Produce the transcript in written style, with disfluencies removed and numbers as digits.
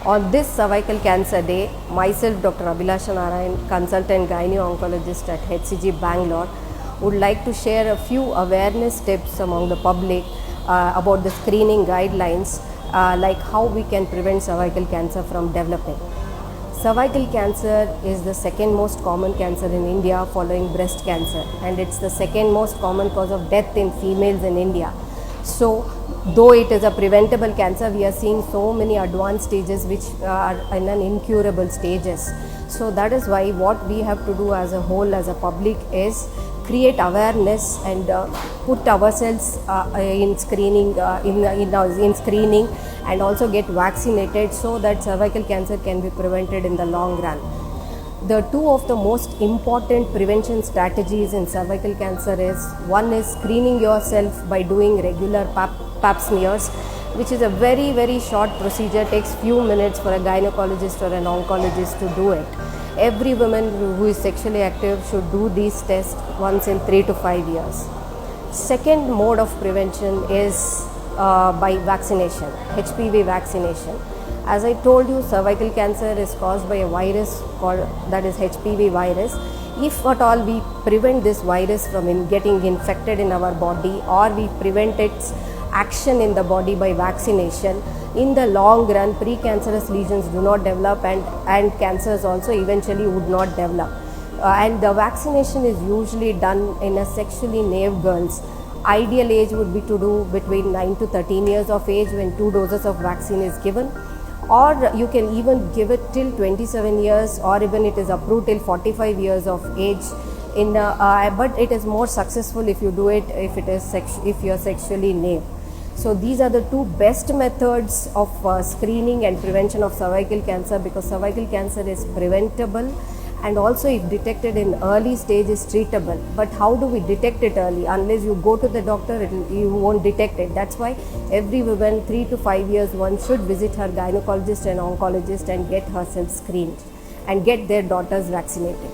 On this Cervical Cancer Day, myself, Dr. Abhilasha Narayan, Consultant-Gynaec Oncologist at HCG Bangalore, would like to share a few awareness tips among the public about the screening guidelines, like how we can prevent cervical cancer from developing. Cervical cancer is the second most common cancer in India following breast cancer, and it's the second most common cause of death in females in India. So, though it is a preventable cancer, we are seeing so many advanced stages which are in an incurable stages. So that is why what we have to do as a whole, as a public, is create awareness and put ourselves in screening, in screening, and also get vaccinated so that cervical cancer can be prevented in the long run. The two of the most important prevention strategies in cervical cancer is, one is screening yourself by doing regular pap smears, which is a very short procedure, takes few minutes for a gynecologist or an oncologist to do it. Every woman who is sexually active should do these tests once in 3 to 5 years. Second mode of prevention is by vaccination, HPV vaccination. As I told you, cervical cancer is caused by a virus called, that is HPV virus. If at all we prevent this virus from getting infected in our body, or we prevent its action in the body by vaccination, in the long run precancerous lesions do not develop, and cancers also eventually would not develop. And the vaccination is usually done in a sexually naive girls. Ideal age would be to do between 9 to 13 years of age when 2 doses of vaccine is given, or you can even give it till 27 years, or even it is approved till 45 years of age. But it is more successful if you do it if you are sexually naive. So these are the two best methods of screening and prevention of cervical cancer, because cervical cancer is preventable, and also if detected in early stage is treatable. But how do we detect it early? Unless you go to the doctor, you won't detect it. That's why every woman 3 to 5 years one should visit her gynecologist and oncologist and get herself screened and get their daughters vaccinated.